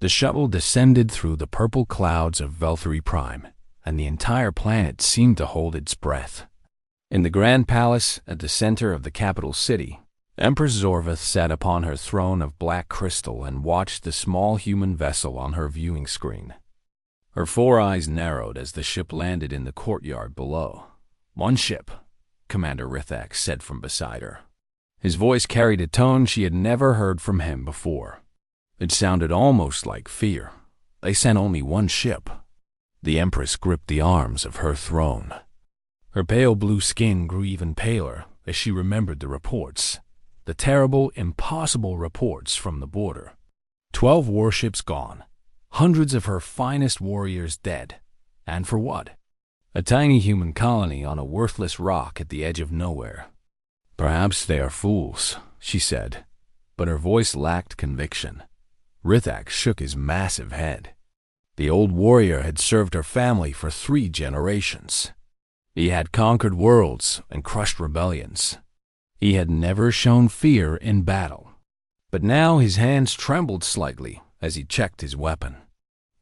The shuttle descended through the purple clouds of Valkyrie Prime, and the entire planet seemed to hold its breath. In the Grand Palace at the center of the capital city, Empress Zorvath sat upon her throne of black crystal and watched the small human vessel on her viewing screen. Her 4 eyes narrowed as the ship landed in the courtyard below. "One ship," Commander Rithak said from beside her. His voice carried a tone she had never heard from him before. It sounded almost like fear. They sent only 1 ship. The Empress gripped the arms of her throne. Her pale blue skin grew even paler as she remembered the reports. The terrible, impossible reports from the border. 12 warships gone. Hundreds of her finest warriors dead. And for what? A tiny human colony on a worthless rock at the edge of nowhere. "Perhaps they are fools," she said, but her voice lacked conviction. Rithak shook his massive head. The old warrior had served her family for 3 generations. He had conquered worlds and crushed rebellions. He had never shown fear in battle. But now his hands trembled slightly as he checked his weapon.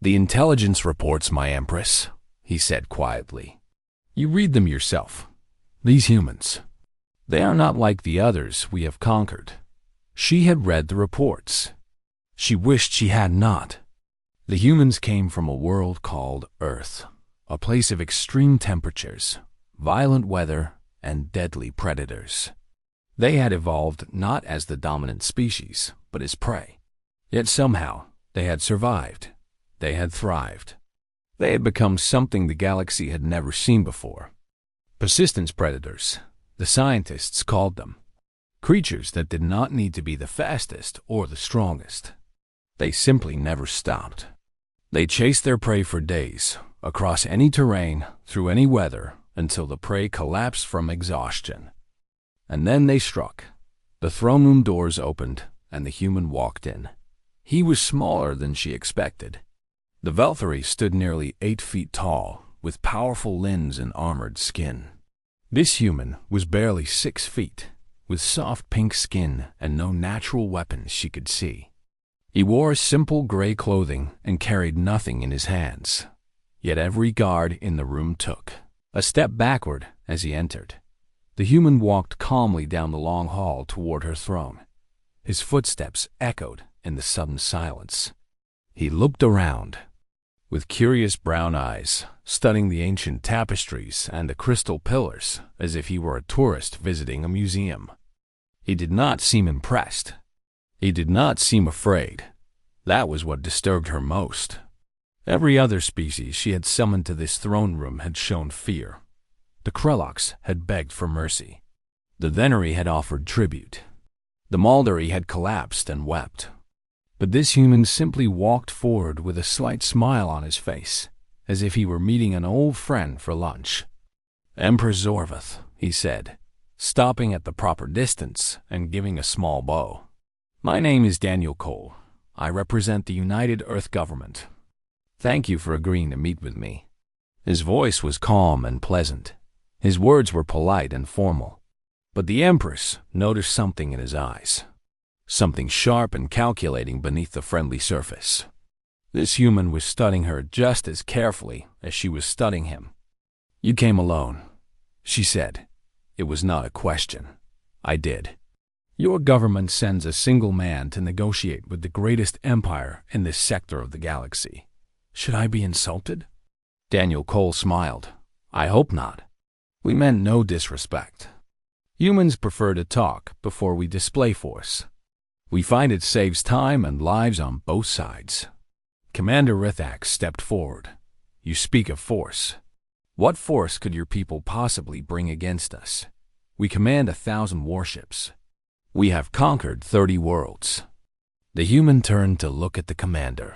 "The intelligence reports, my Empress," he said quietly. "You read them yourself. These humans, they are not like the others we have conquered." She had read the reports. She wished she had not. The humans came from a world called Earth, a place of extreme temperatures, violent weather, and deadly predators. They had evolved not as the dominant species, but as prey. Yet somehow, they had survived. They had thrived. They had become something the galaxy had never seen before. Persistence predators, the scientists called them. Creatures that did not need to be the fastest or the strongest. They simply never stopped. They chased their prey for days, across any terrain, through any weather, until the prey collapsed from exhaustion. And then they struck. The throne room doors opened, and the human walked in. He was smaller than she expected. The Valkyrie stood nearly 8 feet tall, with powerful limbs and armored skin. This human was barely 6 feet, with soft pink skin and no natural weapons she could see. He wore simple gray clothing and carried nothing in his hands. Yet every guard in the room took a step backward as he entered. The human walked calmly down the long hall toward her throne. His footsteps echoed in the sudden silence. He looked around, with curious brown eyes, studying the ancient tapestries and the crystal pillars as if he were a tourist visiting a museum. He did not seem impressed. He did not seem afraid. That was what disturbed her most. Every other species she had summoned to this throne room had shown fear. The Krelloks had begged for mercy. The Venery had offered tribute. The Maldari had collapsed and wept. But this human simply walked forward with a slight smile on his face, as if he were meeting an old friend for lunch. "Empress Zorvath," he said, stopping at the proper distance and giving a small bow. "My name is Daniel Cole. I represent the United Earth Government. Thank you for agreeing to meet with me." His voice was calm and pleasant. His words were polite and formal. But the Empress noticed something in his eyes. Something sharp and calculating beneath the friendly surface. This human was studying her just as carefully as she was studying him. "You came alone," she said. It was not a question. "I did. Your government sends a single man to negotiate with the greatest empire in this sector of the galaxy. Should I be insulted?" Daniel Cole smiled. "I hope not. We meant no disrespect. Humans prefer to talk before we display force. We find it saves time and lives on both sides." Commander Rithak stepped forward. "You speak of force. What force could your people possibly bring against us? We command 1,000 warships. We have conquered 30 worlds." The human turned to look at the commander.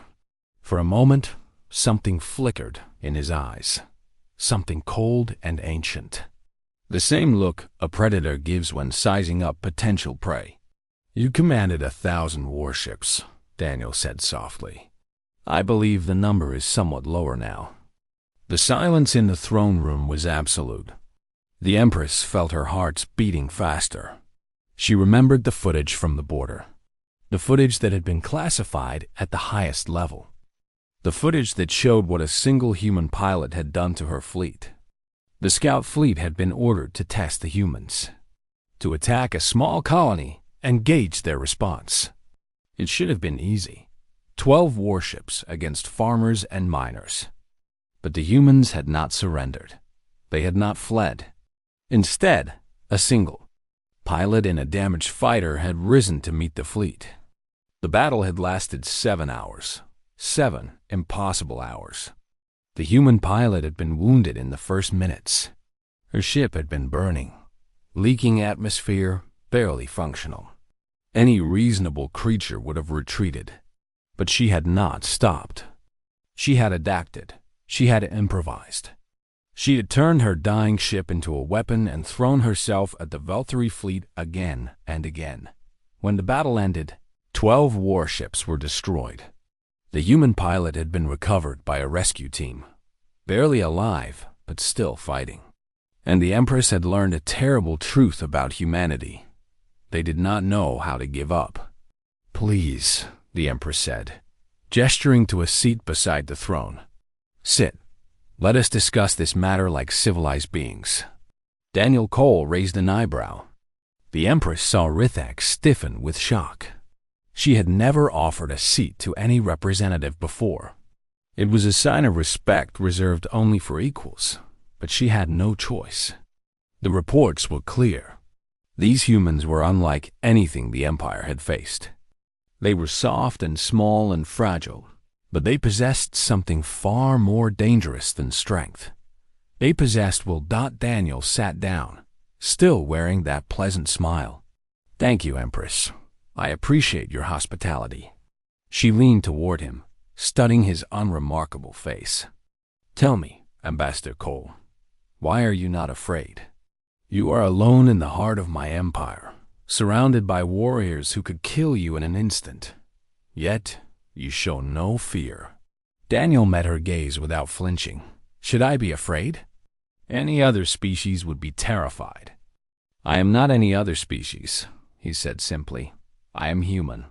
For a moment, something flickered in his eyes. Something cold and ancient. The same look a predator gives when sizing up potential prey. "You commanded 1,000 warships," Daniel said softly. "I believe the number is somewhat lower now." The silence in the throne room was absolute. The Empress felt her heart beating faster. She remembered the footage from the border. The footage that had been classified at the highest level. The footage that showed what a single human pilot had done to her fleet. The scout fleet had been ordered to test the humans, to attack a small colony and gauge their response. It should have been easy. 12 warships against farmers and miners. But the humans had not surrendered. They had not fled. Instead, a single pilot in a damaged fighter had risen to meet the fleet. The battle had lasted 7 hours. 7 impossible hours. The human pilot had been wounded in the first minutes. Her ship had been burning, leaking atmosphere, barely functional. Any reasonable creature would have retreated. But she had not stopped. She had adapted. She had improvised. She had turned her dying ship into a weapon and thrown herself at the Valkyrie fleet again and again. When the battle ended, 12 warships were destroyed. The human pilot had been recovered by a rescue team, barely alive, but still fighting. And the Empress had learned a terrible truth about humanity. They did not know how to give up. "Please," the Empress said, gesturing to a seat beside the throne. "Sit. Let us discuss this matter like civilized beings." Daniel Cole raised an eyebrow. The Empress saw Rithak stiffen with shock. She had never offered a seat to any representative before. It was a sign of respect reserved only for equals, but she had no choice. The reports were clear. These humans were unlike anything the Empire had faced. They were soft and small and fragile, but they possessed something far more dangerous than strength. They possessed will. Daniel sat down, still wearing that pleasant smile. "Thank you, Empress. I appreciate your hospitality." She leaned toward him, studying his unremarkable face. "Tell me, Ambassador Cole, why are you not afraid? You are alone in the heart of my empire, surrounded by warriors who could kill you in an instant. Yet, you show no fear." Daniel met her gaze without flinching. "Should I be afraid? Any other species would be terrified." "I am not any other species," he said simply. "I am human."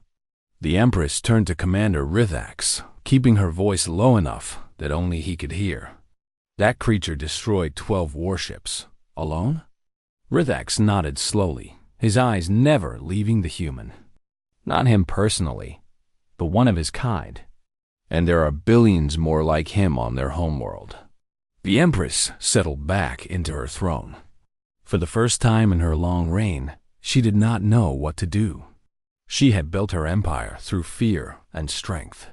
The Empress turned to Commander Rithak, keeping her voice low enough that only he could hear. "That creature destroyed 12 warships. Alone?" Rithak nodded slowly, his eyes never leaving the human. "Not him personally, but one of his kind. And there are billions more like him on their homeworld." The Empress settled back into her throne. For the first time in her long reign, she did not know what to do. She had built her empire through fear and strength.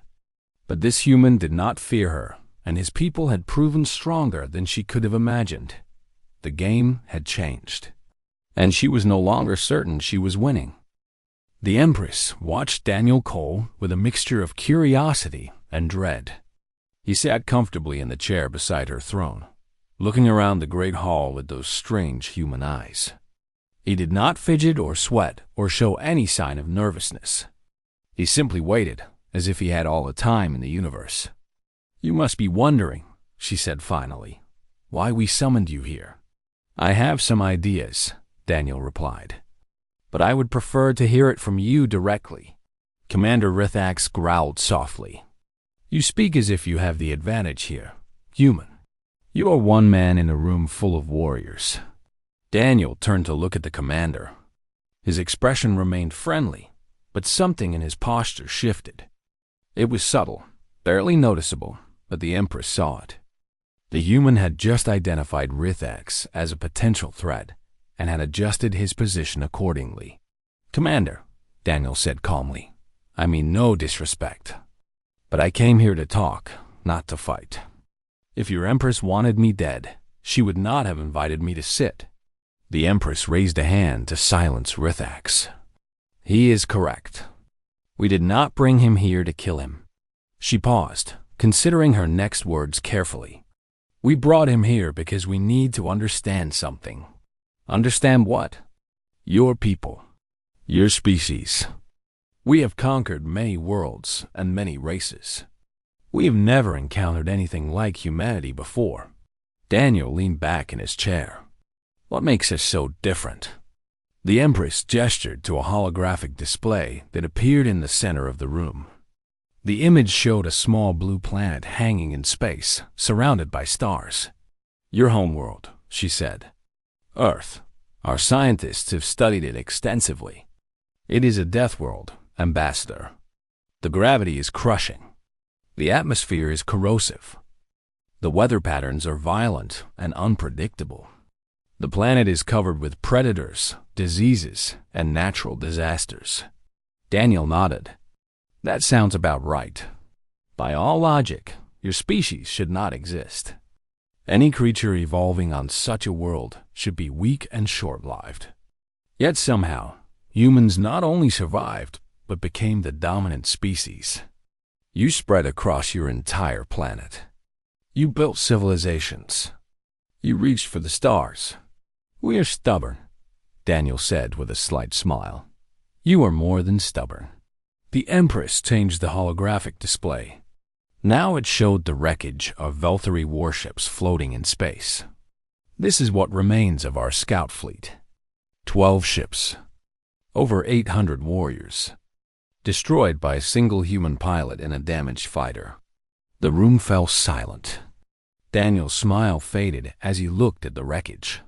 But this human did not fear her, and his people had proven stronger than she could have imagined. The game had changed, and she was no longer certain she was winning. The Empress watched Daniel Cole with a mixture of curiosity and dread. He sat comfortably in the chair beside her throne, looking around the great hall with those strange human eyes. He did not fidget or sweat or show any sign of nervousness. He simply waited, as if he had all the time in the universe. "You must be wondering," she said finally, "why we summoned you here." "I have some ideas," Daniel replied, "but I would prefer to hear it from you directly." Commander Rithak growled softly. "You speak as if you have the advantage here, human. You are one man in a room full of warriors." Daniel turned to look at the commander. His expression remained friendly, but something in his posture shifted. It was subtle, barely noticeable, but the Empress saw it. The human had just identified Rithak as a potential threat and had adjusted his position accordingly. "Commander," Daniel said calmly, "I mean no disrespect, but I came here to talk, not to fight. If your Empress wanted me dead, she would not have invited me to sit." The Empress raised a hand to silence Rithak. "He is correct. We did not bring him here to kill him." She paused, considering her next words carefully. "We brought him here because we need to understand something." "Understand what?" "Your people. Your species. We have conquered many worlds and many races. We have never encountered anything like humanity before." Daniel leaned back in his chair. "What makes us so different?" The Empress gestured to a holographic display that appeared in the center of the room. The image showed a small blue planet hanging in space, surrounded by stars. "Your homeworld," she said. "Earth. Our scientists have studied it extensively. It is a death world, Ambassador. The gravity is crushing. The atmosphere is corrosive. The weather patterns are violent and unpredictable. The planet is covered with predators, diseases, and natural disasters." Daniel nodded. "That sounds about right. By all logic, your species should not exist. Any creature evolving on such a world should be weak and short-lived. Yet somehow, humans not only survived, but became the dominant species. You spread across your entire planet. You built civilizations. You reached for the stars. We are stubborn," Daniel said with a slight smile. "You are more than stubborn." The Empress changed the holographic display. Now it showed the wreckage of Velthary warships floating in space. "This is what remains of our scout fleet. 12 ships. Over 800 warriors. Destroyed by a single human pilot and a damaged fighter." The room fell silent. Daniel's smile faded as he looked at the wreckage.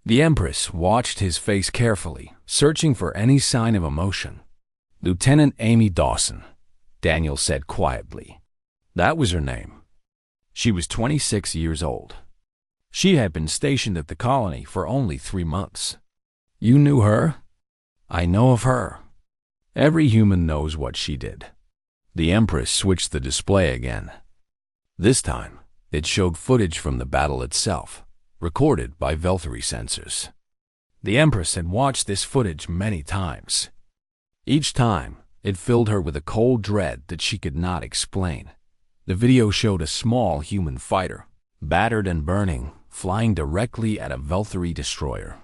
The Empress watched his face carefully, searching for any sign of emotion. "Lieutenant Amy Dawson," Daniel said quietly. That was her name. She was 26 years old. She had been stationed at the colony for only 3 months. "You knew her?" "I know of her. Every human knows what she did." The Empress switched the display again. This time, it showed footage from the battle itself, recorded by Velthary sensors. The Empress had watched this footage many times. Each time, it filled her with a cold dread that she could not explain. The video showed a small human fighter, battered and burning, flying directly at a Velthary destroyer.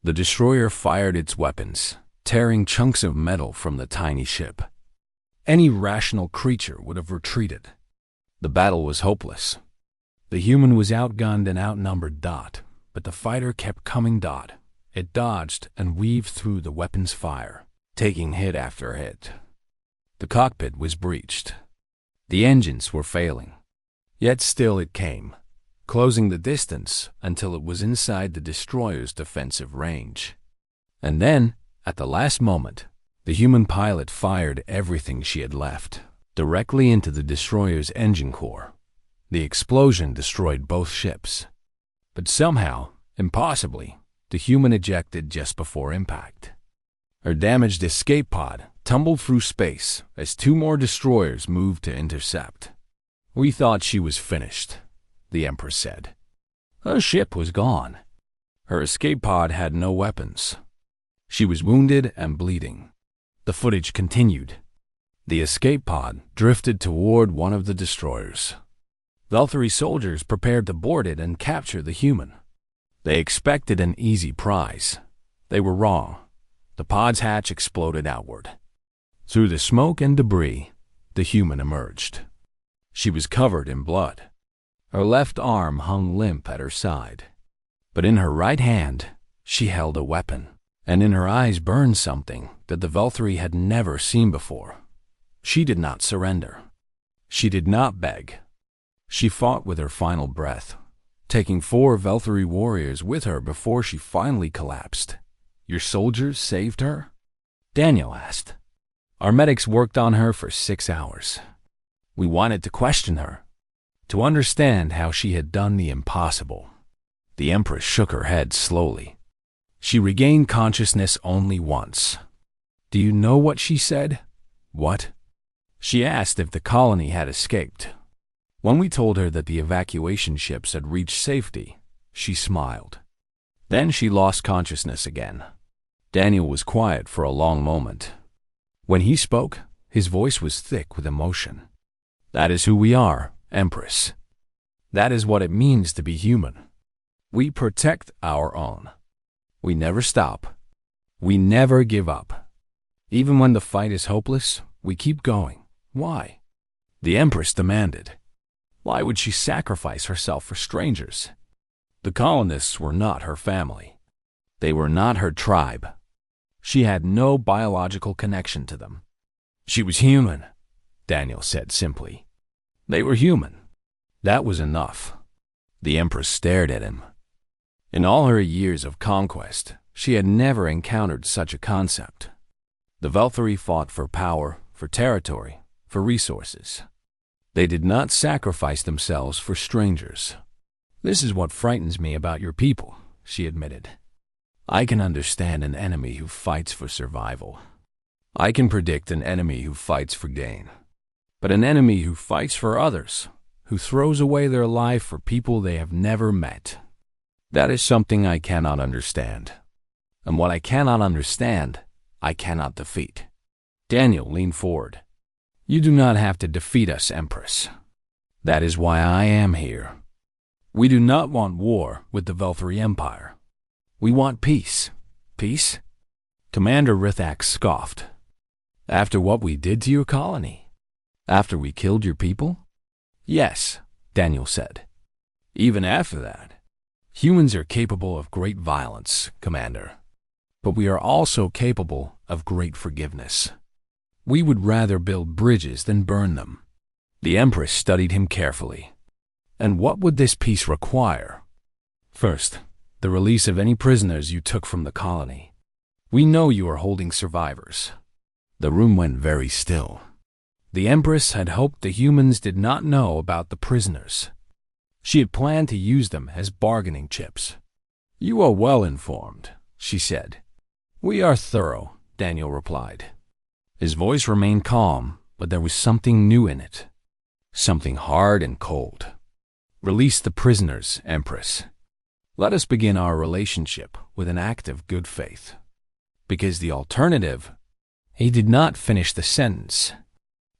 The destroyer fired its weapons, tearing chunks of metal from the tiny ship. Any rational creature would have retreated. The battle was hopeless. The human was outgunned and outnumbered. But the fighter kept coming. It dodged and weaved through the weapon's fire, taking hit after hit. The cockpit was breached. The engines were failing. Yet still it came, closing the distance until it was inside the destroyer's defensive range. And then, at the last moment, the human pilot fired everything she had left, directly into the destroyer's engine core. The explosion destroyed both ships. But somehow, impossibly, the human ejected just before impact. Her damaged escape pod tumbled through space as 2 more destroyers moved to intercept. "We thought she was finished," the Empress said. Her ship was gone. Her escape pod had no weapons. She was wounded and bleeding. The footage continued. The escape pod drifted toward one of the destroyers. Velthary soldiers prepared to board it and capture the human. They expected an easy prize. They were wrong. The pod's hatch exploded outward. Through the smoke and debris, the human emerged. She was covered in blood. Her left arm hung limp at her side. But in her right hand, she held a weapon, and in her eyes burned something that the Velthary had never seen before. She did not surrender. She did not beg. She fought with her final breath, taking 4 Velthary warriors with her before she finally collapsed. "Your soldiers saved her?" Daniel asked. "Our medics worked on her for 6 hours. We wanted to question her, to understand how she had done the impossible." The Empress shook her head slowly. She regained consciousness only once. "Do you know what she said?" "What?" "She asked if the colony had escaped. When we told her that the evacuation ships had reached safety, she smiled. Then she lost consciousness again." Daniel was quiet for a long moment. When he spoke, his voice was thick with emotion. "That is who we are, Empress. That is what it means to be human. We protect our own. We never stop. We never give up. Even when the fight is hopeless, we keep going. Why?" The Empress demanded. Why would she sacrifice herself for strangers? The colonists were not her family. They were not her tribe. She had no biological connection to them. She was human, Daniel said simply. They were human. That was enough. The Empress stared at him. In all her years of conquest, she had never encountered such a concept. The Velthari fought for power, for territory, for resources. They did not sacrifice themselves for strangers. This is what frightens me about your people, she admitted. I can understand an enemy who fights for survival. I can predict an enemy who fights for gain. But an enemy who fights for others, who throws away their life for people they have never met, that is something I cannot understand. And what I cannot understand, I cannot defeat. Daniel leaned forward. You do not have to defeat us, Empress. That is why I am here. We do not want war with the Velthari Empire. We want peace. Peace? Commander Rithak scoffed. After what we did to your colony? After we killed your people? Yes, Daniel said. Even after that. Humans are capable of great violence, Commander. But we are also capable of great forgiveness. We would rather build bridges than burn them. The Empress studied him carefully. And what would this peace require? First, the release of any prisoners you took from the colony. We know you are holding survivors. The room went very still. The Empress had hoped the humans did not know about the prisoners. She had planned to use them as bargaining chips. You are well informed, she said. We are thorough, Daniel replied. His voice remained calm, but there was something new in it. Something hard and cold. Release the prisoners, Empress. Let us begin our relationship with an act of good faith. Because the alternative... He did not finish the sentence.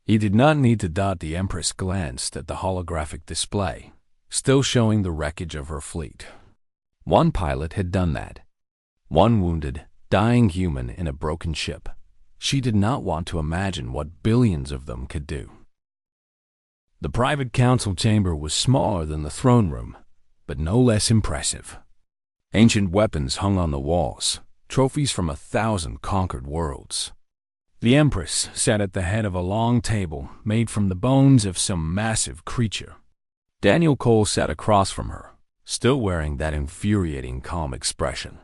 He did not need to dot. The Empress glanced at the holographic display, still showing the wreckage of her fleet. One pilot had done that. One wounded, dying human in a broken ship. She did not want to imagine what billions of them could do. The private council chamber was smaller than the throne room, but no less impressive. Ancient weapons hung on the walls, trophies from 1,000 conquered worlds. The Empress sat at the head of a long table made from the bones of some massive creature. Daniel Cole sat across from her, still wearing that infuriating calm expression.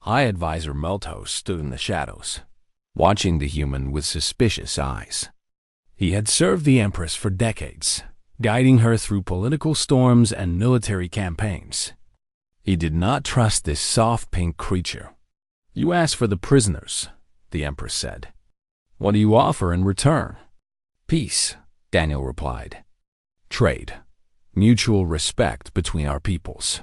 High Advisor Meltos stood in the shadows, watching the human with suspicious eyes. He had served the Empress for decades, guiding her through political storms and military campaigns. He did not trust this soft pink creature. You asked for the prisoners, the Empress said. What do you offer in return? Peace, Daniel replied. Trade. Mutual respect between our peoples.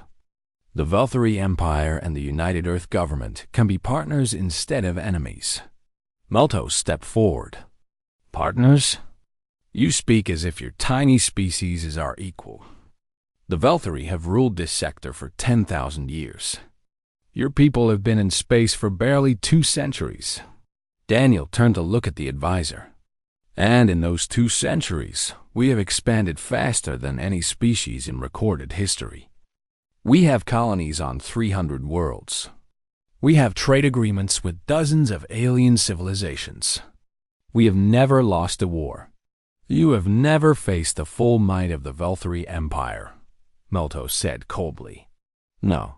The Velthari Empire and the United Earth Government can be partners instead of enemies. Meltos stepped forward. Partners? You speak as if your tiny species is our equal. The Velthari have ruled this sector for 10,000 years. Your people have been in space for barely 2 centuries. Daniel turned to look at the advisor. And in those 2 centuries, we have expanded faster than any species in recorded history. We have colonies on 300 worlds. We have trade agreements with dozens of alien civilizations. We have never lost a war. You have never faced the full might of the Velthari Empire, Meltos said coldly. No,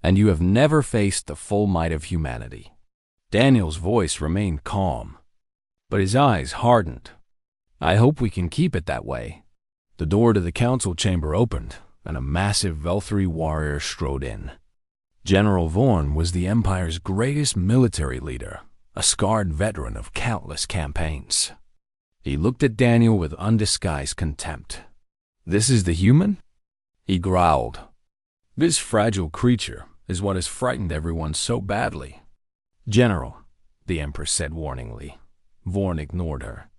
and you have never faced the full might of humanity. Daniel's voice remained calm, but his eyes hardened. I hope we can keep it that way. The door to the council chamber opened, and a massive Velthari warrior strode in. General Vorn was the Empire's greatest military leader, a scarred veteran of countless campaigns. He looked at Daniel with undisguised contempt. This is the human? He growled. This fragile creature is what has frightened everyone so badly. General, the Empress said warningly. Vorn ignored her.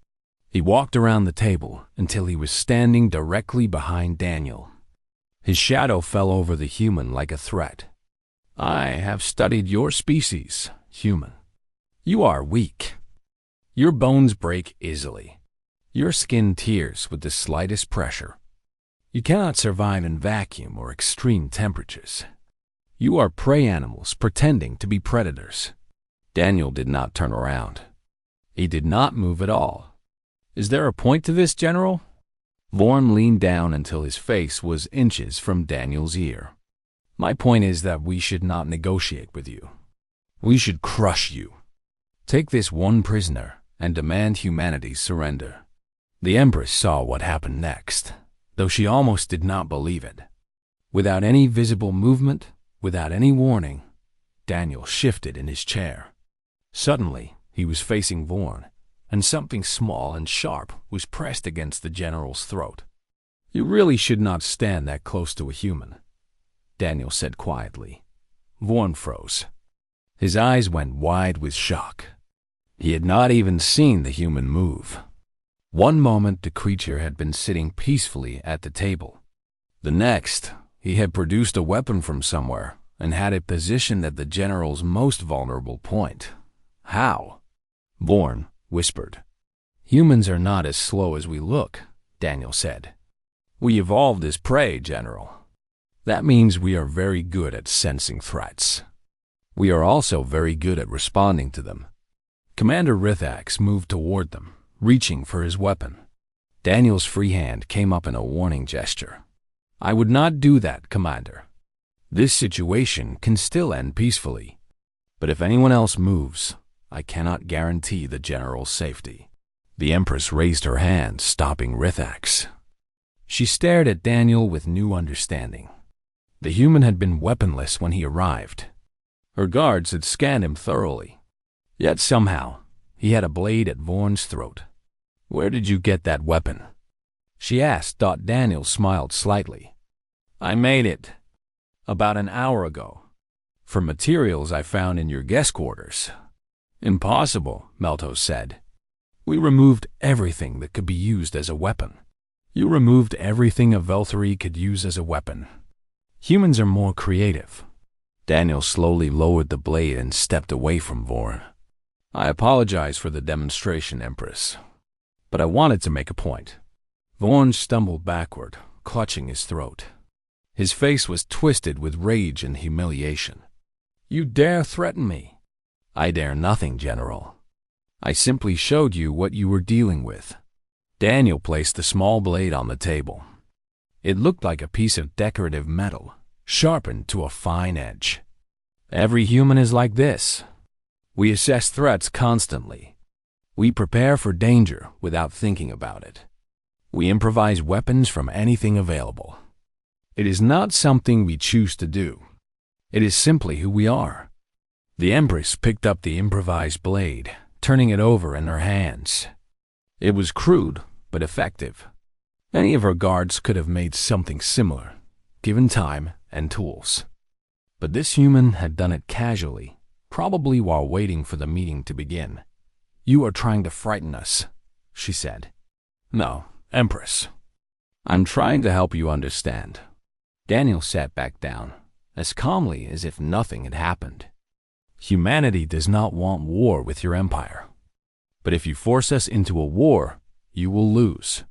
He walked around the table until he was standing directly behind Daniel. His shadow fell over the human like a threat. I have studied your species, human. You are weak. Your bones break easily. Your skin tears with the slightest pressure. You cannot survive in vacuum or extreme temperatures. You are prey animals pretending to be predators. Daniel did not turn around. He did not move at all. Is there a point to this, General? Vorn leaned down until his face was inches from Daniel's ear. My point is that we should not negotiate with you. We should crush you. Take this one prisoner and demand humanity's surrender. The Empress saw what happened next, though she almost did not believe it. Without any visible movement, without any warning, Daniel shifted in his chair. Suddenly, he was facing Vorn, and something small and sharp was pressed against the General's throat. You really should not stand that close to a human, Daniel said quietly. Vorn froze. His eyes went wide with shock. He had not even seen the human move. One moment the creature had been sitting peacefully at the table. The next, he had produced a weapon from somewhere and had it positioned at the General's most vulnerable point. How? Vorn whispered. Humans are not as slow as we look, Daniel said. We evolved as prey, General. That means we are very good at sensing threats. We are also very good at responding to them. Commander Rithax moved toward them, reaching for his weapon. Daniel's free hand came up in a warning gesture. I would not do that, Commander. This situation can still end peacefully. But if anyone else moves, I cannot guarantee the General's safety. The Empress raised her hand, stopping Rithax. She stared at Daniel with new understanding. The human had been weaponless when he arrived. Her guards had scanned him thoroughly. Yet somehow, he had a blade at Vorn's throat. Where did you get that weapon? She asked. Daniel smiled slightly. I made it about an hour ago, from materials I found in your guest quarters. Impossible, Meltos said. We removed everything that could be used as a weapon. You removed everything a Veltari could use as a weapon. Humans are more creative. Daniel slowly lowered the blade and stepped away from Vorn. I apologize for the demonstration, Empress, but I wanted to make a point. Vorn stumbled backward, clutching his throat. His face was twisted with rage and humiliation. You dare threaten me? I dare nothing, General. I simply showed you what you were dealing with. Daniel placed the small blade on the table. It looked like a piece of decorative metal, sharpened to a fine edge. Every human is like this. We assess threats constantly. We prepare for danger without thinking about it. We improvise weapons from anything available. It is not something we choose to do. It is simply who we are. The Empress picked up the improvised blade, turning it over in her hands. It was crude, but effective. Any of her guards could have made something similar, given time and tools. But this human had done it casually, probably while waiting for the meeting to begin. You are trying to frighten us, she said. No, Empress. I'm trying to help you understand. Daniel sat back down, as calmly as if nothing had happened. Humanity does not want war with your empire. But if you force us into a war, you will lose.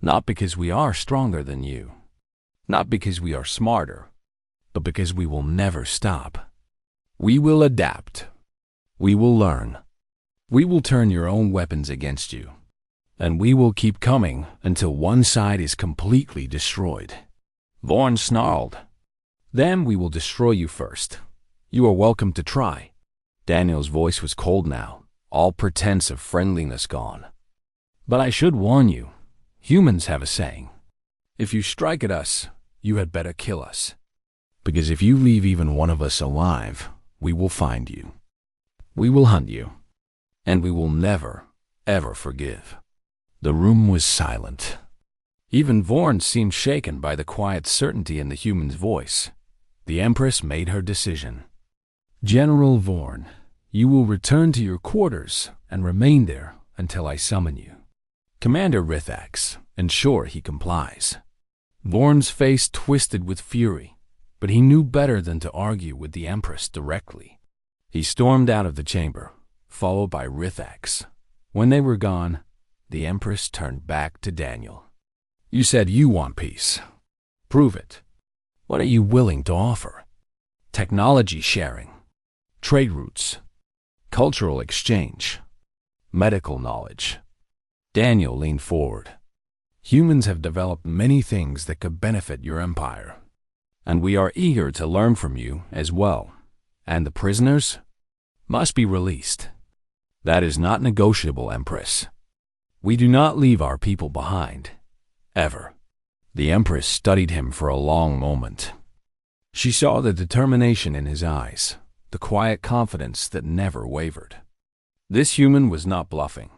Not because we are stronger than you. Not because we are smarter. But because we will never stop. We will adapt. We will learn. We will turn your own weapons against you. And we will keep coming until one side is completely destroyed. Vorn snarled. Then we will destroy you first. You are welcome to try. Daniel's voice was cold now, all pretense of friendliness gone. But I should warn you, humans have a saying. If you strike at us, you had better kill us. Because if you leave even one of us alive, we will find you. We will hunt you. And we will never, ever forgive. The room was silent. Even Vorn seemed shaken by the quiet certainty in the human's voice. The Empress made her decision. General Vorn, you will return to your quarters and remain there until I summon you. Commander Rithax, ensure he complies. Vorn's face twisted with fury, but he knew better than to argue with the Empress directly. He stormed out of the chamber, followed by Rithax. When they were gone, the Empress turned back to Daniel. You said you want peace. Prove it. What are you willing to offer? technology sharing, trade routes, cultural exchange, medical knowledge. Daniel leaned forward. Humans have developed many things that could benefit your empire, and we are eager to learn from you as well. And the prisoners must be released. That is not negotiable, Empress. We do not leave our people behind, ever. The Empress studied him for a long moment. She saw the determination in his eyes, the quiet confidence that never wavered. This human was not bluffing.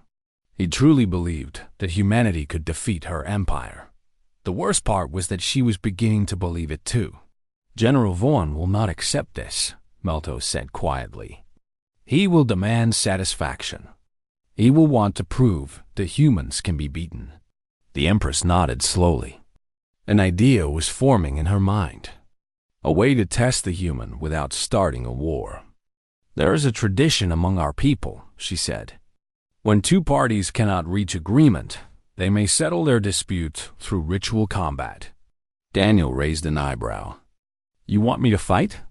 He truly believed that humanity could defeat her empire. The worst part was that she was beginning to believe it too. General Vaughn will not accept this, Melto said quietly. He will demand satisfaction. He will want to prove that humans can be beaten. The Empress nodded slowly. An idea was forming in her mind. A way to test the human without starting a war. There is a tradition among our people, she said. When two parties cannot reach agreement, they may settle their dispute through ritual combat. Daniel raised an eyebrow. You want me to fight?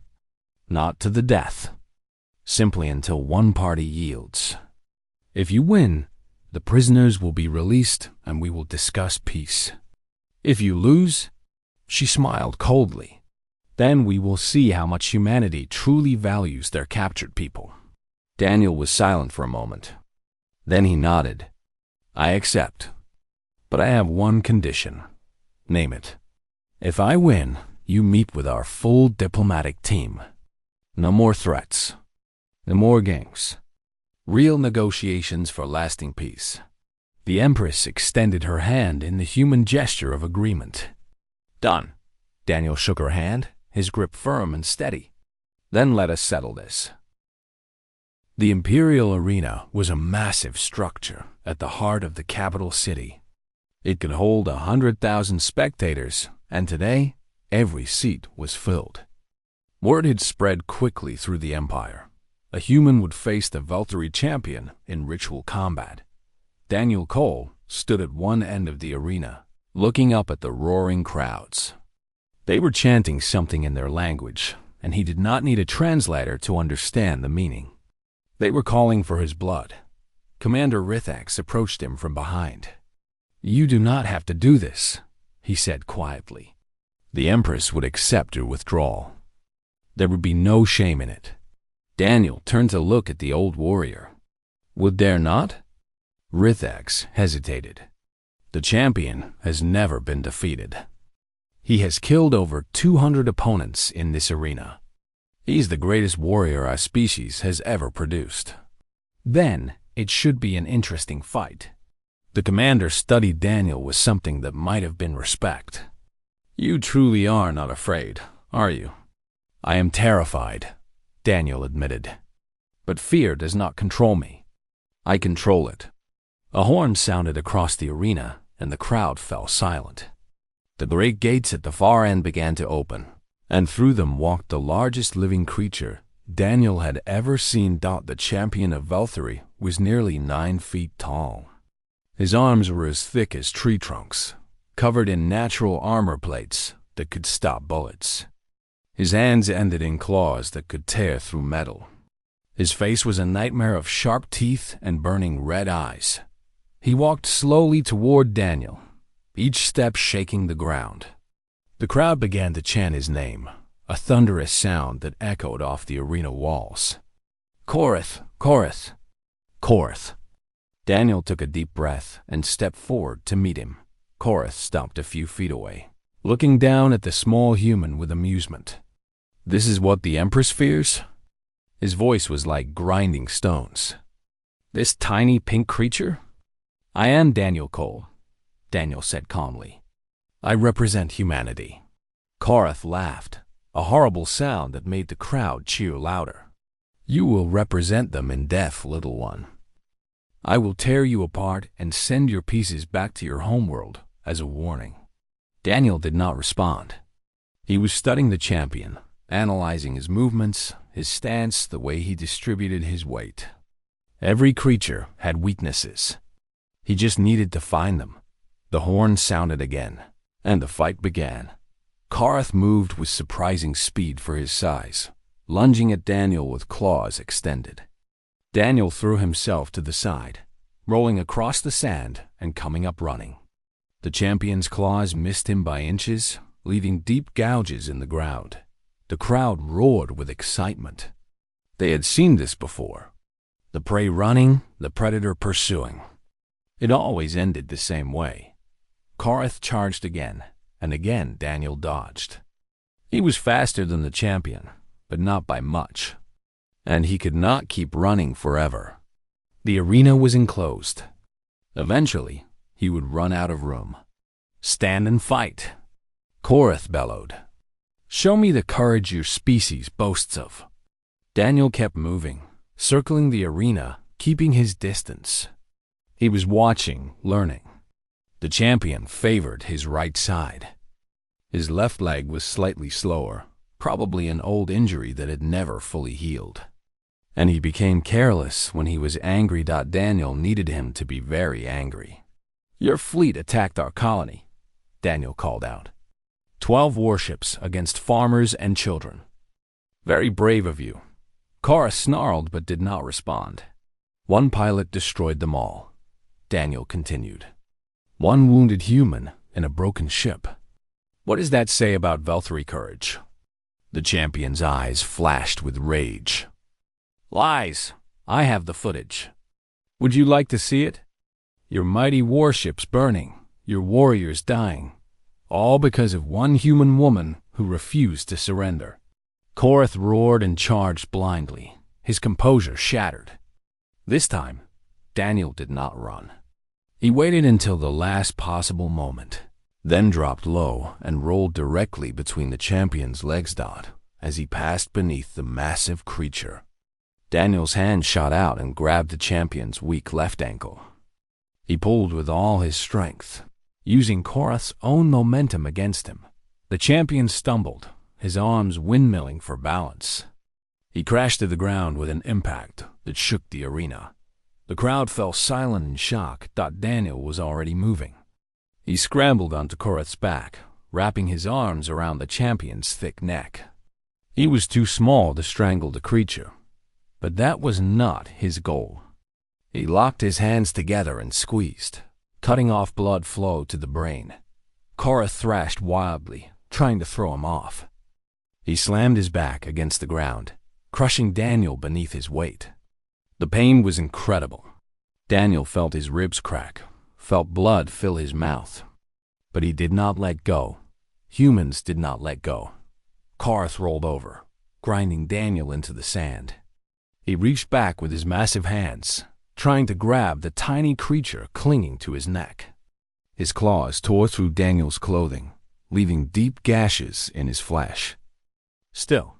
Not to the death. Simply until one party yields. If you win, the prisoners will be released and we will discuss peace. If you lose, she smiled coldly, then we will see how much humanity truly values their captured people. Daniel was silent for a moment. Then he nodded. I accept. But I have one condition. Name it. If I win, you meet with our full diplomatic team. No more threats. No more games. Real negotiations for lasting peace. The Empress extended her hand in the human gesture of agreement. Done. Daniel shook her hand, his grip firm and steady. Then let us settle this. The Imperial Arena was a massive structure at the heart of the capital city. It could hold 100,000 spectators, and today, every seat was filled. Word had spread quickly through the Empire. A human would face the Valtteri champion in ritual combat. Daniel Cole stood at one end of the arena, looking up at the roaring crowds. They were chanting something in their language, and he did not need a translator to understand the meaning. They were calling for his blood. Commander Rithax approached him from behind. You do not have to do this, he said quietly. The Empress would accept her withdrawal. There would be no shame in it. Daniel turned to look at the old warrior. Would there not? Rithax hesitated. The champion has never been defeated. He has killed over 200 opponents in this arena. He's the greatest warrior our species has ever produced. Then it should be an interesting fight. The commander studied Daniel with something that might have been respect. You truly are not afraid, are you? I am terrified, Daniel admitted. But fear does not control me. I control it. A horn sounded across the arena, and the crowd fell silent. The great gates at the far end began to open, and through them walked the largest living creature Daniel had ever seen. The champion of Valtteri was nearly 9 feet tall. His arms were as thick as tree trunks, covered in natural armor plates that could stop bullets. His hands ended in claws that could tear through metal. His face was a nightmare of sharp teeth and burning red eyes. He walked slowly toward Daniel, each step shaking the ground. The crowd began to chant his name, a thunderous sound that echoed off the arena walls. Korath, Korath, Korath. Daniel took a deep breath and stepped forward to meet him. Korath stopped a few feet away, looking down at the small human with amusement. This is what the Empress fears? His voice was like grinding stones. This tiny pink creature? I am Daniel Cole, Daniel said calmly. I represent humanity. Korath laughed, a horrible sound that made the crowd cheer louder. You will represent them in death, little one. I will tear you apart and send your pieces back to your homeworld as a warning. Daniel did not respond. He was studying the champion, analyzing his movements, his stance, the way he distributed his weight. Every creature had weaknesses. He just needed to find them. The horn sounded again, and the fight began. Karth moved with surprising speed for his size, lunging at Daniel with claws extended. Daniel threw himself to the side, rolling across the sand and coming up running. The champion's claws missed him by inches, leaving deep gouges in the ground. The crowd roared with excitement. They had seen this before. The prey running, the predator pursuing. It always ended the same way. Karth charged again, and again Daniel dodged. He was faster than the champion, but not by much. And he could not keep running forever. The arena was enclosed. Eventually, he would run out of room. "Stand and fight," Karth bellowed. "Show me the courage your species boasts of." Daniel kept moving, circling the arena, keeping his distance. He was watching, learning. The champion favored his right side. His left leg was slightly slower, probably an old injury that had never fully healed. And he became careless when he was angry. Daniel needed him to be very angry. "Your fleet attacked our colony," Daniel called out. 12 warships against farmers and children. "Very brave of you." Karth snarled but did not respond. "One pilot destroyed them all," Daniel continued. "One wounded human in a broken ship. What does that say about Velthari courage?" The champion's eyes flashed with rage. "Lies. I have the footage. Would you like to see it? Your mighty warships burning, your warriors dying, all because of one human woman who refused to surrender." Karth roared and charged blindly, his composure shattered. This time, Daniel did not run. He waited until the last possible moment, then dropped low and rolled directly between the champion's legs. As he passed beneath the massive creature, Daniel's hand shot out and grabbed the champion's weak left ankle. He pulled with all his strength, using Karth's own momentum against him. The champion stumbled, his arms windmilling for balance. He crashed to the ground with an impact that shook the arena. The crowd fell silent in shock. Daniel was already moving. He scrambled onto Karth's back, wrapping his arms around the champion's thick neck. He was too small to strangle the creature, but that was not his goal. He locked his hands together and squeezed, cutting off blood flow to the brain. Karth thrashed wildly, trying to throw him off. He slammed his back against the ground, crushing Daniel beneath his weight. The pain was incredible. Daniel felt his ribs crack, felt blood fill his mouth. But he did not let go. Humans did not let go. Karth rolled over, grinding Daniel into the sand. He reached back with his massive hands, trying to grab the tiny creature clinging to his neck. His claws tore through Daniel's clothing, leaving deep gashes in his flesh. Still,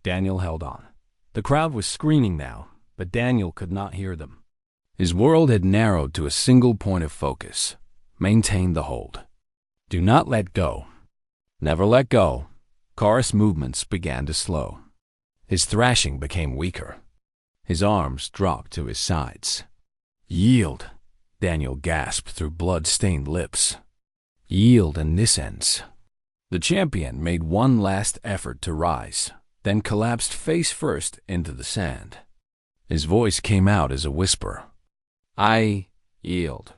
Daniel held on. The crowd was screaming now, but Daniel could not hear them. His world had narrowed to a single point of focus. Maintain the hold. Do not let go. Never let go. Karth's movements began to slow. His thrashing became weaker. His arms dropped to his sides. "Yield," Daniel gasped through blood-stained lips. "Yield and this ends." The champion made one last effort to rise, then collapsed face first into the sand. His voice came out as a whisper. "I yield."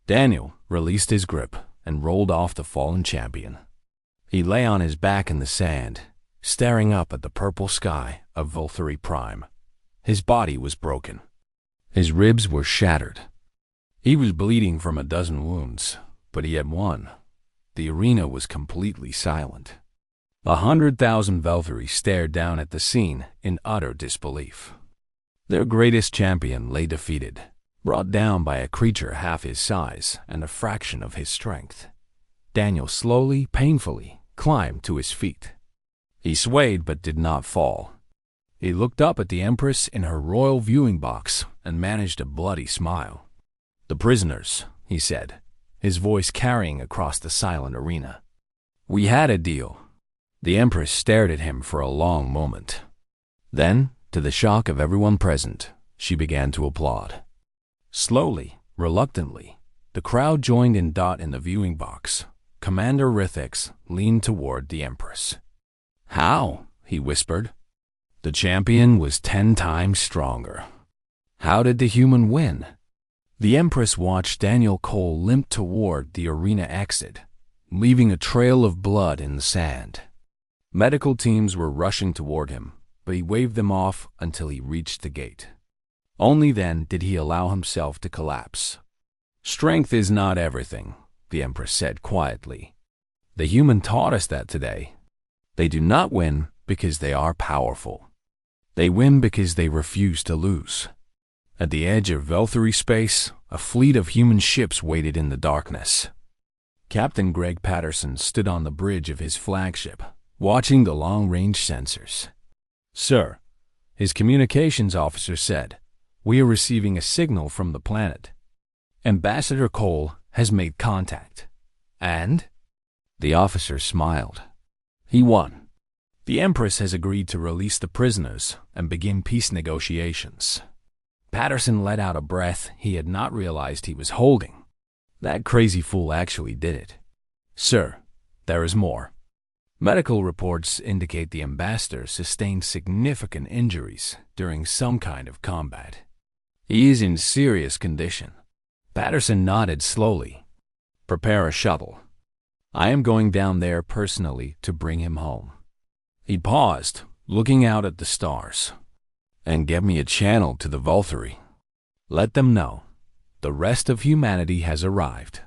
Daniel released his grip and rolled off the fallen champion. He lay on his back in the sand, staring up at the purple sky of Velthari Prime. His body was broken. His ribs were shattered. He was bleeding from a dozen wounds, but he had won. The arena was completely silent. 100,000 Velthari stared down at the scene in utter disbelief. Their greatest champion lay defeated, brought down by a creature half his size and a fraction of his strength. Daniel slowly, painfully, climbed to his feet. He swayed but did not fall. He looked up at the Empress in her royal viewing box and managed a bloody smile. "The prisoners," he said, his voice carrying across the silent arena. "We had a deal." The Empress stared at him for a long moment. Then, to the shock of everyone present, she began to applaud. Slowly, reluctantly, the crowd joined in the viewing box, Commander Rithix leaned toward the Empress. "How?" he whispered. "The champion was 10 times stronger. How did the human win?" The Empress watched Daniel Cole limp toward the arena exit, leaving a trail of blood in the sand. Medical teams were rushing toward him, but he waved them off until he reached the gate. Only then did he allow himself to collapse. "Strength is not everything," the Empress said quietly. "The human taught us that today. They do not win because they are powerful. They win because they refuse to lose." At the edge of Velthury space, a fleet of human ships waited in the darkness. Captain Greg Patterson stood on the bridge of his flagship, watching the long-range sensors. "Sir," his communications officer said, "we are receiving a signal from the planet. Ambassador Cole has made contact." "And?" The officer smiled. "He won. The Empress has agreed to release the prisoners and begin peace negotiations." Patterson let out a breath he had not realized he was holding. That crazy fool actually did it. "Sir, there is more. Medical reports indicate the ambassador sustained significant injuries during some kind of combat. He is in serious condition." Patterson nodded slowly. "Prepare a shuttle. I am going down there personally to bring him home." He paused, looking out at the stars. "And get me a channel to the Velthury. Let them know the rest of humanity has arrived."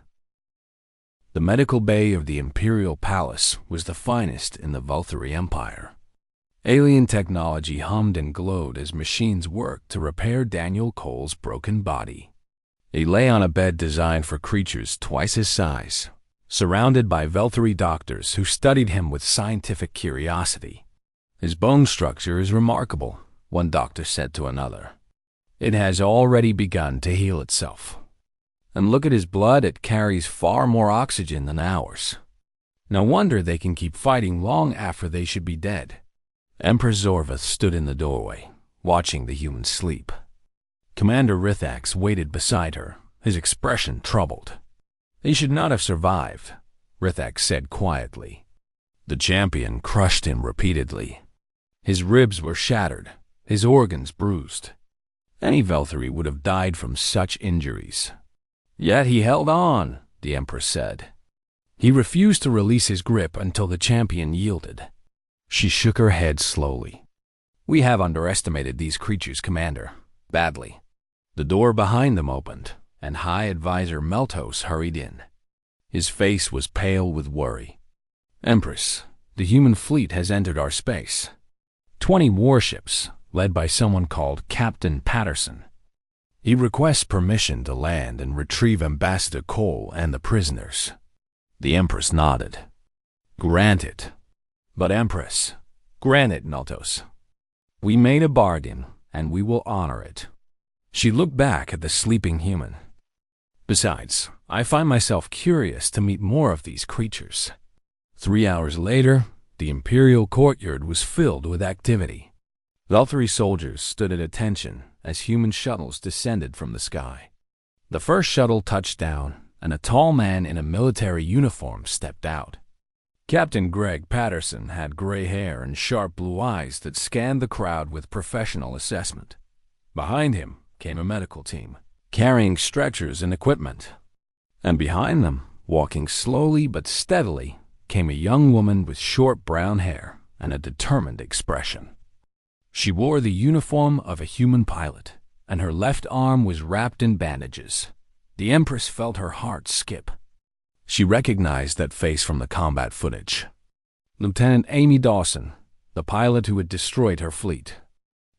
The medical bay of the Imperial Palace was the finest in the Velthury Empire. Alien technology hummed and glowed as machines worked to repair Daniel Cole's broken body. He lay on a bed designed for creatures twice his size, surrounded by Velthury doctors who studied him with scientific curiosity. "His bone structure is remarkable," one doctor said to another. "It has already begun to heal itself. And look at his blood, it carries far more oxygen than ours. No wonder they can keep fighting long after they should be dead." Empress Zorvath stood in the doorway, watching the humans sleep. Commander Rithix waited beside her, his expression troubled. "He should not have survived," Rithix said quietly. "The champion crushed him repeatedly. His ribs were shattered, his organs bruised. Any Velthury would have died from such injuries. Yet he held on," the Empress said. "He refused to release his grip until the champion yielded." She shook her head slowly. "We have underestimated these creatures, Commander. Badly." The door behind them opened, and High Advisor Meltos hurried in. His face was pale with worry. "Empress, the human fleet has entered our space. 20 warships, led by someone called Captain Patterson. He requests permission to land and retrieve Ambassador Cole and the prisoners." The Empress nodded. "Granted. But Empress, granted, Meltos. We made a bargain, and we will honor it." She looked back at the sleeping human. "Besides, I find myself curious to meet more of these creatures." 3 hours later, the Imperial courtyard was filled with activity. Velthury soldiers stood at attention as human shuttles descended from the sky. The first shuttle touched down, and a tall man in a military uniform stepped out. Captain Greg Patterson had gray hair and sharp blue eyes that scanned the crowd with professional assessment. Behind him came a medical team, carrying stretchers and equipment. And behind them, walking slowly but steadily, came a young woman with short brown hair and a determined expression. She wore the uniform of a human pilot, and her left arm was wrapped in bandages. The Empress felt her heart skip. She recognized that face from the combat footage. Lieutenant Amy Dawson, the pilot who had destroyed her fleet.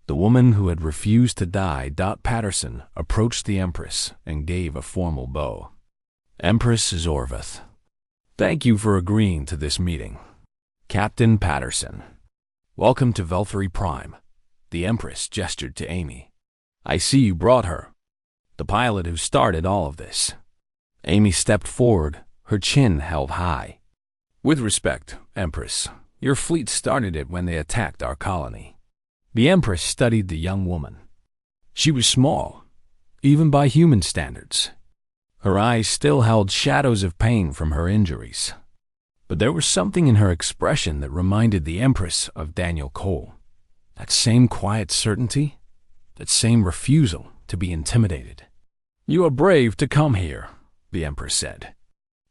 The woman who had refused to die. Patterson approached the Empress and gave a formal bow. "Empress Zorvath, thank you for agreeing to this meeting. Captain Patterson, welcome to Velthury Prime." The Empress gestured to Amy. "I see you brought her. The pilot who started all of this." Amy stepped forward, her chin held high. "With respect, Empress, your fleet started it when they attacked our colony." The Empress studied the young woman. She was small, even by human standards. Her eyes still held shadows of pain from her injuries, But there was something in her expression that reminded the Empress of Daniel Cole. That same quiet certainty, that same refusal to be intimidated. "You are brave to come here," the Empress said.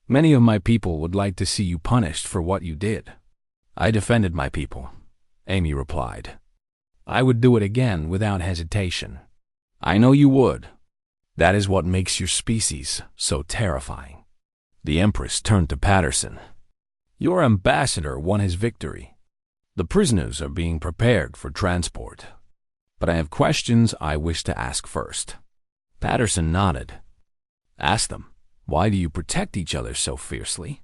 "Many of my people would like to see you punished for what you did." "I defended my people," Amy replied. "I would do it again without hesitation." "I know you would. That is what makes your species so terrifying." The Empress turned to Patterson. "Your ambassador won his victory. The prisoners are being prepared for transport. But I have questions I wish to ask first." Patterson nodded. "Ask them. Why do you protect each other so fiercely?"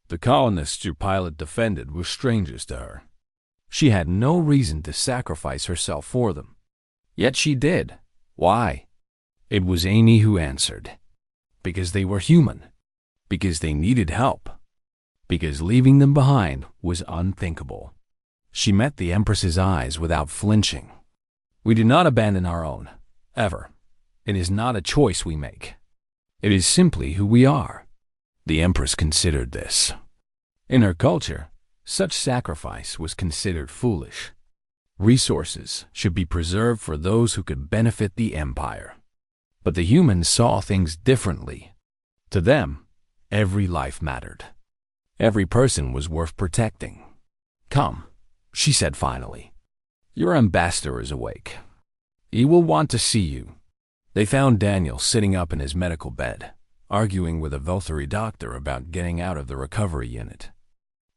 "The colonists your pilot defended were strangers to her. She had no reason to sacrifice herself for them. Yet she did. Why?" It was Amy who answered. "Because they were human. Because they needed help. Because leaving them behind was unthinkable." She met the Empress's eyes without flinching. "We do not abandon our own, ever. It is not a choice we make. It is simply who we are." The Empress considered this. In her culture, such sacrifice was considered foolish. Resources should be preserved for those who could benefit the Empire. But the humans saw things differently. To them, every life mattered. Every person was worth protecting. "Come," she said finally. "Your ambassador is awake. He will want to see you." They found Daniel sitting up in his medical bed, arguing with a Velthari doctor about getting out of the recovery unit.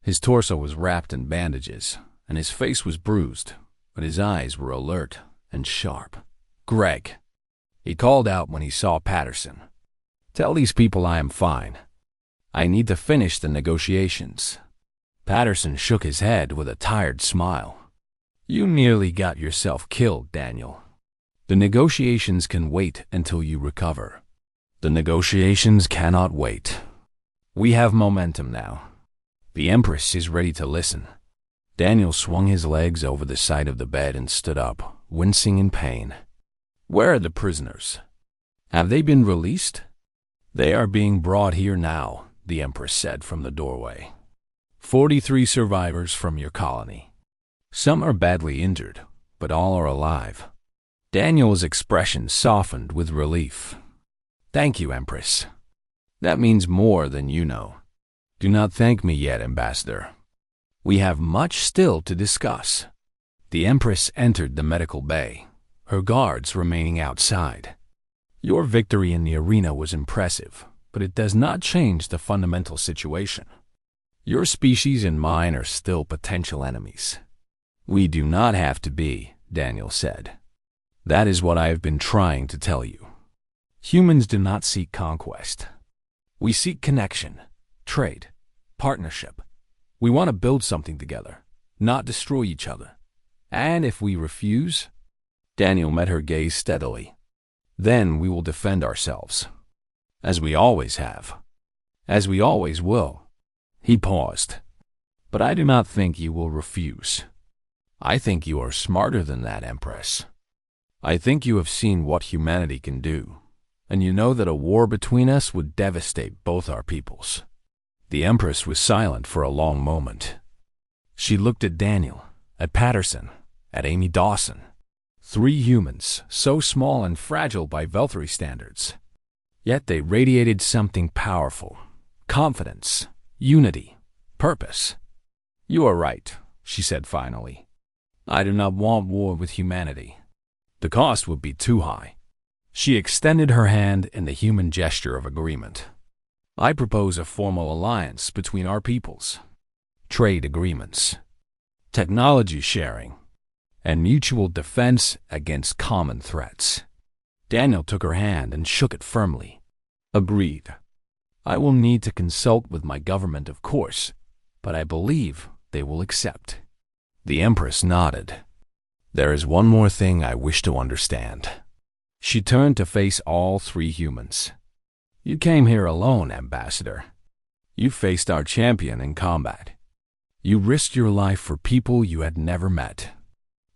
His torso was wrapped in bandages, and his face was bruised, but his eyes were alert and sharp. "Greg," he called out when he saw Patterson. "Tell these people I am fine. I need to finish the negotiations." Patterson shook his head with a tired smile. "You nearly got yourself killed, Daniel. The negotiations can wait until you recover." "The negotiations cannot wait. We have momentum now. The Empress is ready to listen." Daniel swung his legs over the side of the bed and stood up, wincing in pain. "Where are the prisoners? Have they been released?" "They are being brought here now," the Empress said from the doorway. 43 survivors from your colony. Some are badly injured, but all are alive." Daniel's expression softened with relief. "Thank you, Empress. That means more than you know." "Do not thank me yet, Ambassador. We have much still to discuss." The Empress entered the medical bay, her guards remaining outside. "Your victory in the arena was impressive, but it does not change the fundamental situation. Your species and mine are still potential enemies." "We do not have to be," Daniel said. "That is what I have been trying to tell you. Humans do not seek conquest. We seek connection, trade, partnership. We want to build something together, not destroy each other. And if we refuse..." Daniel met her gaze steadily. "Then we will defend ourselves. As we always have. As we always will." He paused. "But I do not think you will refuse. I think you are smarter than that, Empress. I think you have seen what humanity can do, and you know that a war between us would devastate both our peoples." The Empress was silent for a long moment. She looked at Daniel, at Patterson, at Amy Dawson. 3 humans, so small and fragile by Velthari standards. Yet they radiated something powerful: confidence, unity, purpose. "You are right," she said finally. "I do not want war with humanity. The cost would be too high." She extended her hand in the human gesture of agreement. "I propose a formal alliance between our peoples. Trade agreements, technology sharing, and mutual defense against common threats." Daniel took her hand and shook it firmly. "Agreed. I will need to consult with my government, of course, but I believe they will accept." The Empress nodded. "There is one more thing I wish to understand." She turned to face all 3 humans. "You came here alone, Ambassador. You faced our champion in combat. You risked your life for people you had never met.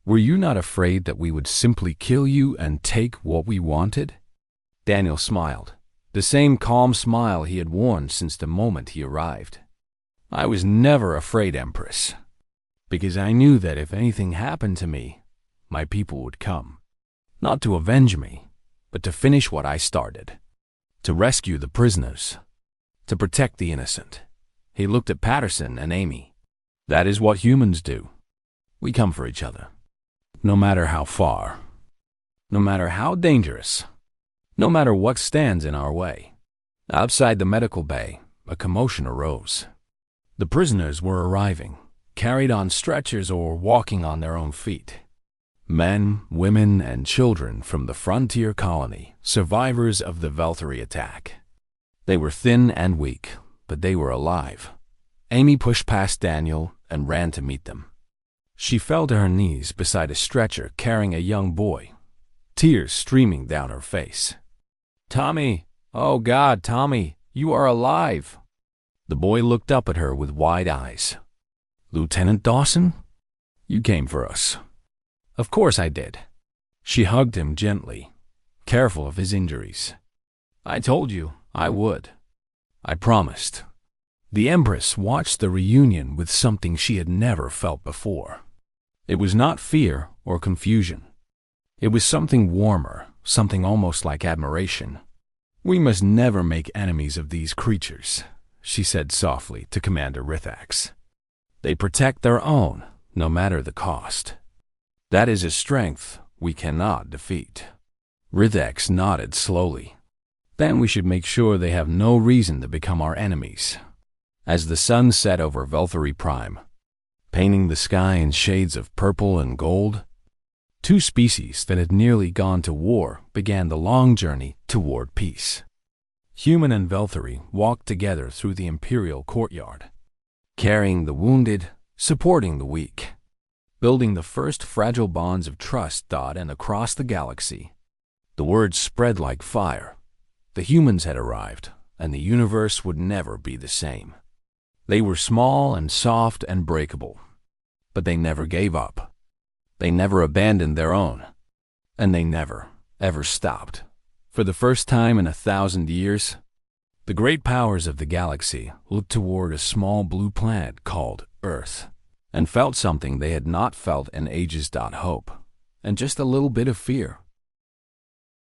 Were you not afraid that we would simply kill you and take what we wanted?" Daniel smiled, the same calm smile he had worn since the moment he arrived. I was never afraid, Empress, because I knew that if anything happened to me, my people would come, not to avenge me, but to finish what I started, to rescue the prisoners, to protect the innocent. He looked at Patterson and Amy. That is what humans do. We come for each other, no matter how far, no matter how dangerous, no matter what stands in our way. Outside the medical bay, a commotion arose. The prisoners were arriving, carried on stretchers or walking on their own feet. Men, women, and children from the frontier colony, survivors of the Valkyrie attack. They were thin and weak, but they were alive. Amy pushed past Daniel and ran to meet them. She fell to her knees beside a stretcher carrying a young boy, tears streaming down her face. "Tommy! Oh God, Tommy, you are alive!" The boy looked up at her with wide eyes. "Lieutenant Dawson? You came for us." "Of course I did." She hugged him gently, careful of his injuries. "I told you I would. I promised." The Empress watched the reunion with something she had never felt before. It was not fear or confusion. It was something warmer, something almost like admiration. "We must never make enemies of these creatures," she said softly to Commander Rithax. "They protect their own, no matter the cost. That is a strength we cannot defeat." Rithax nodded slowly. "Then we should make sure they have no reason to become our enemies." As the sun set over Valkyrie Prime, painting the sky in shades of purple and gold, two species that had nearly gone to war began the long journey toward peace. Human and Valkyrie walked together through the Imperial courtyard, carrying the wounded, supporting the weak, building the first fragile bonds of trust dot and across the galaxy. The word spread like fire. The humans had arrived, and the universe would never be the same. They were small and soft and breakable, but they never gave up. They never abandoned their own, and they never, ever stopped. For the first time in 1,000 years, the great powers of the galaxy looked toward a small blue planet called Earth, and felt something they had not felt in ages. Hope, and just a little bit of fear.